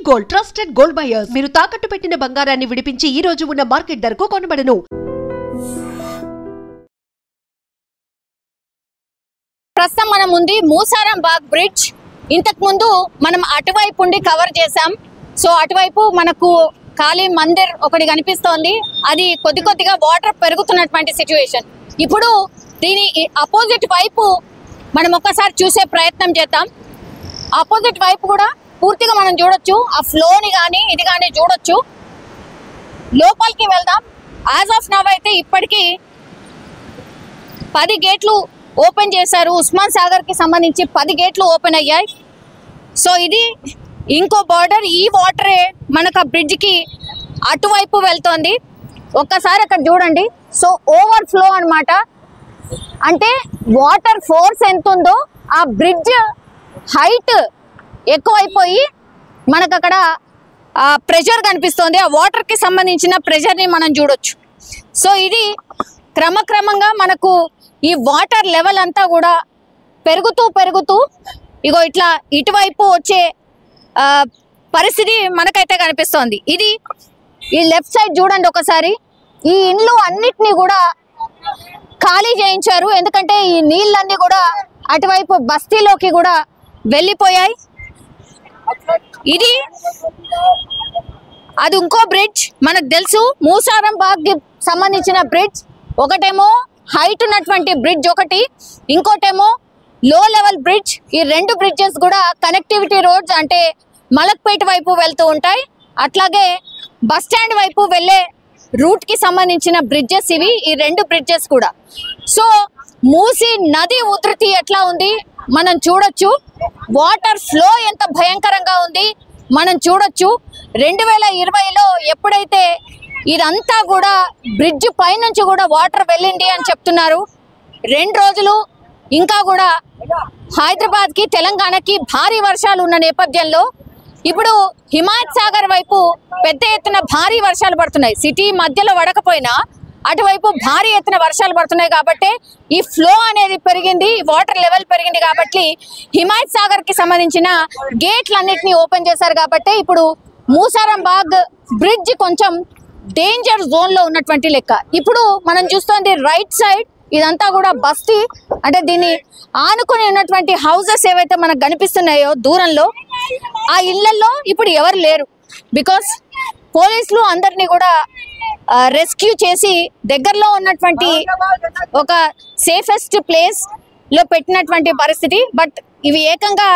Gold trusted gold buyers మీరు తాకట్టు పెట్టిన బంగారాన్ని విడిపించి ఈ రోజు ఉన్న మార్కెట్ ధరకు కొనబడను. ప్రస్తుతం మనం ఉంది మూసారం బాగ్ బ్రిడ్జ్. ఇంతకు ముందు మనం అటువైపు ఉండి కవర్ చేసాం. సో అటువైపు మనకు కాళీ మందిర్ ఒకటి కనిపిస్తోంది. అది కొద్దిగా వాటర్ పెరుగుతున్నటువంటి సిచ్యువేషన్. ఇప్పుడు దీని అపోజిట్ వైపు మనం ఒక్కసారి చూసే ప్రయత్నం చేద్దాం. అపోజిట్ వైపు కూడా పూర్తిగా మనం చూడొచ్చు. ఆ ఫ్లోని కానీ ఇది కానీ చూడొచ్చు. లోపలికి వెళ్దాం. యాజ్ ఆఫ్ నవ్ అయితే ఇప్పటికీ 10 గేట్లు ఓపెన్ చేశారు. ఉస్మాన్ సాగర్ కి సంబంధించి 10 గేట్లు ఓపెన్ అయ్యాయి. సో ఇది ఇంకో బార్డర్. ఈ వాటరే మనకు ఆ బ్రిడ్జ్ కి అటువైపు వెళ్తోంది. ఒక్కసారి అక్కడ చూడండి. సో ఓవర్ ఫ్లో అన్నమాట. అంటే వాటర్ ఫోర్స్ ఎంత ఉందో ఆ బ్రిడ్జ్ హైట్ ఎక్కువైపోయి మనకు అక్కడ ప్రెషర్ కనిపిస్తోంది. ఆ వాటర్ కి సంబంధించిన ప్రెషర్ ని మనం చూడొచ్చు. సో ఇది క్రమక్రమంగా మనకు ఈ వాటర్ లెవెల్ అంతా కూడా పెరుగుతూ ఇగో ఇట్లా ఇటువైపు వచ్చే పరిస్థితి మనకైతే కనిపిస్తోంది. ఇది ఈ లెఫ్ట్ సైడ్ చూడండి ఒకసారి. ఈ ఇండ్లు అన్నిటినీ కూడా ఖాళీ చేయించారు. ఎందుకంటే ఈ నీళ్ళన్నీ కూడా అటువైపు బస్తీలోకి కూడా వెళ్ళిపోయాయి. ఇది అది ఇంకో బ్రిడ్జ్ మనకు తెలుసు. మూసారం బాగ్ సంబంధించిన బ్రిడ్జ్ ఒకటేమో హైట్ ఉన్నటువంటి బ్రిడ్జ్ ఒకటి, ఇంకోటేమో లో లెవెల్ బ్రిడ్జ్. ఈ 2 బ్రిడ్జెస్ కూడా కనెక్టివిటీ రోడ్స్ అంటే మలక్పేట వైపు వెళ్తూ ఉంటాయి. అట్లాగే బస్ స్టాండ్ వైపు వెళ్ళే రూట్ కి సంబంధించిన బ్రిడ్జెస్ ఇవి, ఈ 2 బ్రిడ్జెస్ కూడా. సో మూసీ నది ఉధృతి ఎట్లా ఉంది మనం చూడొచ్చు. వాటర్ ఫ్లో ఎంత భయంకరంగా ఉంది మనం చూడొచ్చు. 2020లో ఎప్పుడైతే ఇదంతా కూడా బ్రిడ్జ్ పైనుంచి కూడా వాటర్ వెళ్ళింది అని చెప్తున్నారు. 2 రోజులు ఇంకా కూడా హైదరాబాద్ కి తెలంగాణకి భారీ వర్షాలు ఉన్న నేపథ్యంలో ఇప్పుడు హిమాయత్ సాగర్ వైపు పెద్ద ఎత్తున భారీ వర్షాలు పడుతున్నాయి. సిటీ మధ్యలో పడకపోయినా అటువైపు భారీ ఎత్తున వర్షాలు పడుతున్నాయి. కాబట్టి ఈ ఫ్లో అనేది పెరిగింది, వాటర్ లెవెల్ పెరిగింది. కాబట్టి హిమాయత్ సాగర్ కి సంబంధించిన గేట్లన్నిటినీ ఓపెన్ చేశారు. కాబట్టి ఇప్పుడు మూసారం బాగ్ బ్రిడ్జ్ కొంచెం డేంజర్ జోన్ లో ఉన్నటువంటి లెక్క. ఇప్పుడు మనం చూస్తోంది రైట్ సైడ్ ఇదంతా కూడా బస్తీ. అంటే దీన్ని ఆనుకుని ఉన్నటువంటి హౌసెస్ ఏవైతే మనకు కనిపిస్తున్నాయో దూరంలో, ఆ ఇళ్లలో ఇప్పుడు ఎవరు లేరు. బికాస్ పోలీసులు అందరినీ కూడా రెస్క్యూ చేసి దగ్గరలో ఉన్నటువంటి ఒక సేఫెస్ట్ ప్లేస్ లో పెట్టినటువంటి పరిస్థితి. బట్ ఇవి ఏకంగా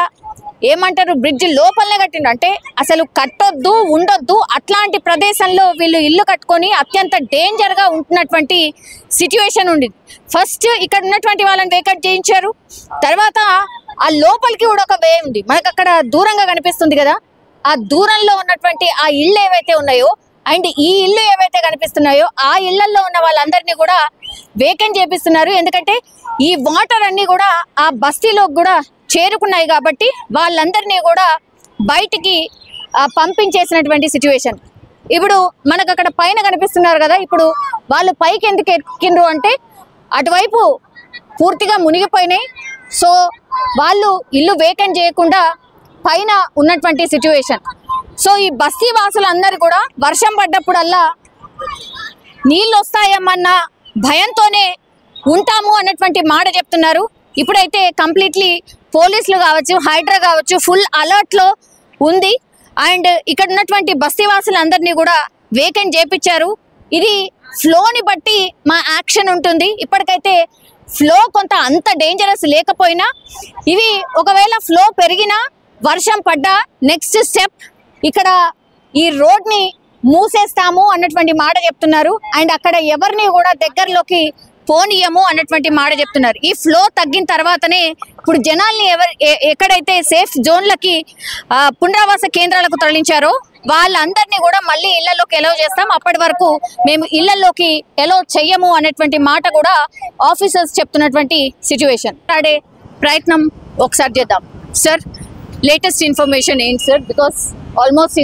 ఏమంటారు బ్రిడ్జ్ లోపలనే కట్టిండు. అంటే అసలు కట్టొద్దు ఉండొద్దు అట్లాంటి ప్రదేశంలో వీళ్ళు ఇల్లు కట్టుకొని అత్యంత డేంజర్ గా ఉంటున్నటువంటి సిచ్యువేషన్ ఉండింది. ఫస్ట్ ఇక్కడ ఉన్నటువంటి వాళ్ళని వేకట్ చేయించారు. తర్వాత ఆ లోపలికి కూడా ఒక వే ఉంది మనకు అక్కడ దూరంగా కనిపిస్తుంది కదా. ఆ దూరంలో ఉన్నటువంటి ఆ ఇళ్ళు ఏవైతే ఉన్నాయో అండ్ ఈ ఇల్లు ఏవైతే కనిపిస్తున్నాయో ఆ ఇళ్లలో ఉన్న వాళ్ళందరినీ కూడా వేకెంట్ చేపిస్తున్నారు. ఎందుకంటే ఈ వాటర్ అన్ని కూడా ఆ బస్తీలో కూడా చేరుకున్నాయి. కాబట్టి వాళ్ళందరినీ కూడా బయటికి పంపించేసినటువంటి సిచ్యువేషన్. ఇప్పుడు మనకు అక్కడ పైన కనిపిస్తున్నారు కదా. ఇప్పుడు వాళ్ళు పైకి ఎందుకు ఎక్కిండ్రు అంటే అటువైపు పూర్తిగా మునిగిపోయినాయి. సో వాళ్ళు ఇల్లు వేకెంట్ చేయకుండా పైన ఉన్నటువంటి సిచ్యువేషన్. సో ఈ బస్తీ వాసులందరూ కూడా వర్షం పడ్డప్పుడల్లా నీళ్ళు వస్తాయమ్మన్న భయంతోనే ఉంటాము అన్నటువంటి మాట చెప్తున్నారు. ఇప్పుడైతే కంప్లీట్లీ పోలీసులు కావచ్చు, హైడ్రా కావచ్చు ఫుల్ అలర్ట్ లో ఉంది. అండ్ ఇక్కడ ఉన్నటువంటి బస్తీ వాసులందరినీ కూడా వేకెంట్ చేపించారు. ఇది ఫ్లోని బట్టి మా యాక్షన్ ఉంటుంది. ఇప్పటికైతే ఫ్లో కొంత అంత డేంజరస్ లేకపోయినా ఇవి ఒకవేళ ఫ్లో పెరిగినా వర్షం పడ్డా నెక్స్ట్ స్టెప్ ఇక్కడ ఈ రోడ్ ని మూసేస్తాము అన్నటువంటి మాట చెప్తున్నారు. అండ్ అక్కడ ఎవరిని కూడా దగ్గరలోకి పోనీయము అన్నటువంటి మాట చెప్తున్నారు. ఈ ఫ్లో తగ్గిన తర్వాతనే ఇప్పుడు జనాల్ని ఎక్కడైతే సేఫ్ జోన్లకి పునరావాస కేంద్రాలకు తరలించారో వాళ్ళందరినీ కూడా మళ్ళీ ఇళ్లలోకి ఎలవ్ చేస్తాం. అప్పటి వరకు మేము ఇళ్లలోకి ఎలవ్ చెయ్యము అనేటువంటి మాట కూడా ఆఫీసర్స్ చెప్తున్నటువంటి సిచ్యువేషన్. ఆడే ప్రయత్నం ఒకసారి చేద్దాం. సార్ లేటెస్ట్ ఇన్ఫర్మేషన్ ఏంటి సార్? బికాస్ ఆల్మోస్ట్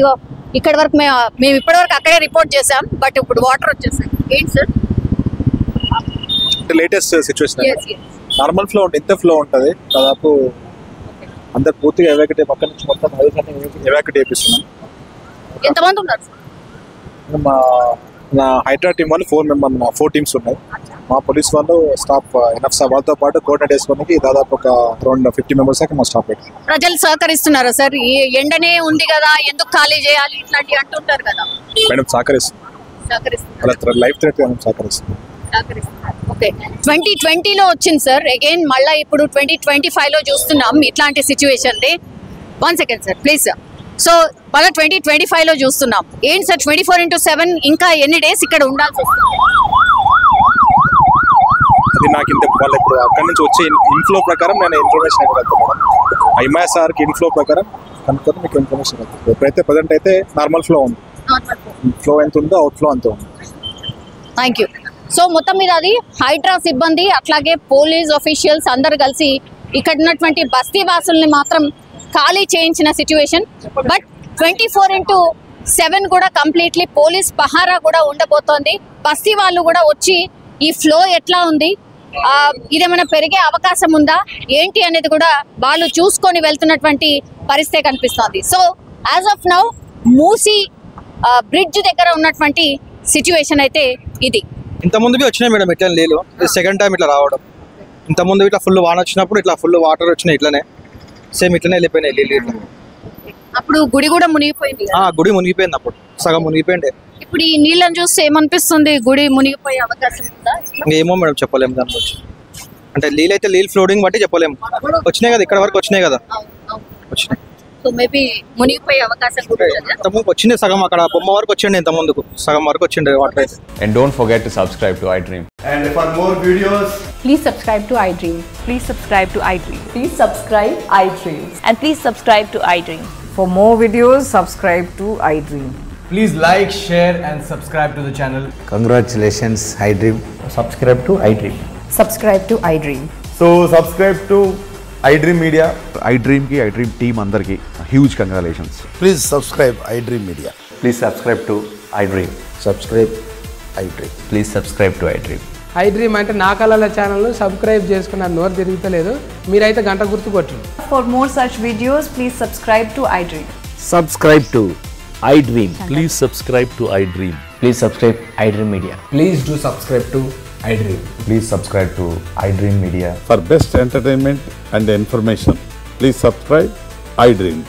ఇక్కడ వరకు మేము ఇప్పటివరకు అక్కడే రిపోర్ట్ చేసాం. బట్ ఇప్పుడు వాటర్ వచ్చేసాయి. ఏంటి sir latest situation? Normal flow ఉంటుంది, ఎంత ఫ్లో ఉంటుంది దాదాపు అందరు పూర్తిగా ఎవాక్యుయేట్ పక్క నుంచి మొత్తం ఎవాక్యుయేట్ చేపిస్తున్నాం. ఎంతమంది ఉన్నారు? నా హైడ్రా టీం వాళ్ళు 4 టీమ్స్ ఉన్నాయి. మా పోలీస్ వాళ్ళు స్టాఫ్ ఎనఫ్ వాళ్ళతో పాటు కోఆర్డినేట్ చేసుకోవడానికి దాదాపు ఒక అరౌండ్ 50 మెంబర్స్ దాకా మా స్టాఫ్ పెట్టారు. ప్రజలు సహకరిస్తున్నారా సార్? ఈ ఎండనే ఉంది కదా, ఎందుకు ఖాళీ చేయాలి ఇట్లాంటివి అంటుంటారు కదా. మేడం సహకరిస్తుంది, లైఫ్ థ్రెట్ సహకరిస్తుంది. ఓకే, 2020లో వచ్చింది సార్, అగైన్ మళ్ళీ ఇప్పుడు 2025లో చూస్తున్నాం ఇట్లాంటి situation. 1 second sir please sir. So మళ్ళీ 2025లో చూస్తున్నాం. ఏంటి సార్ 24/7 ఇంకా ఎన్ని డేస్ ఇక్కడ ఉండాల్సి వస్తుంది? అది నాకు ఇంత వాళ్ళు ఇప్పుడు అక్కడి నుంచి వచ్చే ఇన్ఫ్లో ప్రకారం నేను ఇన్ఫర్మేషన్ ఇవ్వగలుగుతాను. IMSRకి ఇన్ఫ్లో ప్రకారం కనుక్కొని మీకు ఇన్ఫర్మేషన్ ఇవ్వగలుగుతాను. ఎప్పుడైతే ప్రజెంట్ అయితే నార్మల్ ఫ్లో ఉంది, ఫ్లో ఎంత ఉందో అవుట్ ఫ్లో అంత ఉంది. Thank you. సో మొత్తం మీద అది హైడ్రా సిబ్బంది అట్లాగే పోలీస్ ఆఫీషియల్స్ అందరు కలిసి ఇక్కడ ఉన్నటువంటి బస్తీ వాసుల్ని మాత్రం ఖాళీ చేయించిన సిచ్యువేషన్. బట్ 24/7 కూడా కంప్లీట్లీ పోలీస్ పహారా కూడా ఉండబోతోంది. బస్తీ వాళ్ళు కూడా వచ్చి ఈ ఫ్లో ఎట్లా ఉంది, ఇదేమైనా పెరిగే అవకాశం ఉందా ఏంటి అనేది కూడా వాళ్ళు చూసుకొని వెళ్తున్నటువంటి పరిస్థితి కనిపిస్తోంది. So as of now Musi bridge దగ్గర ఉన్నటువంటి సిచ్యువేషన్ అయితే ఇది. ఇంతకుముందు వచ్చినాయి మేడం ఇట్లా నీళ్ళు, సెకండ్ టైం ఇట్లా రావడం. ఇంతకుముందు ఇట్లా ఫుల్ వాన వచ్చినప్పుడు ఇట్లా ఫుల్ వాటర్ వచ్చినాయి, ఇట్లనే సేమ్ ఇట్లనే వెళ్ళిపోయినాయి నీళ్ళు ఇట్లా. అప్పుడు గుడి కూడా మునిగిపోయింది. గుడి మునిగిపోయింది, అప్పుడు సగం మునిగిపోయింది. ఇప్పుడు ఈ నీళ్ళని చూస్తే ఏమనిపిస్తుంది, గుడి మునిగిపోయే అవకాశం ఉందా? ఏమో మేడం చెప్పలేము దాని గురించి. అంటే నీళ్ళు అయితే నీళ్ళు ఫ్లోడింగ్ బట్టి చెప్పలేము. వచ్చినాయి కదా ఇక్కడ వరకు వచ్చినాయి కదా, వచ్చినాయి. సో మేబీ మునిగిపోయే అవకాశం కూడా ఉంది. ఇంతకుముందు వచ్చింది సగం, అక్కడ బొమ్మ వరకు వచ్చిండే, ఇంత ముందుకు సగం వరకు వచ్చిండే వాటర్ అయితే. And don't forget to subscribe to iDream. And for more videos, please subscribe to iDream. Please subscribe to iDream. Please subscribe iDream. And please subscribe to iDream. For more videos, subscribe to iDream. please like, share and subscribe to the channel. Congratulations, iDream. Subscribe to iDream. Subscribe to iDream. So subscribe to iDream Media. iDream ki iDream team andarki huge congratulations. Please subscribe iDream Media. Please subscribe to iDream. Subscribe iDream. Please subscribe to iDream. iDream అంటే నా కళల channel subscribe చేసుకున్న నోరు తిరుగుతలేదు, మీరైతే గంట గుర్తు కొట్టండి. For more such videos, please subscribe to iDream. Subscribe to iDream. Please subscribe to iDream. Please subscribe iDream Media. Please do subscribe to iDream. Please subscribe to iDream Media. For best entertainment and information, please subscribe iDream.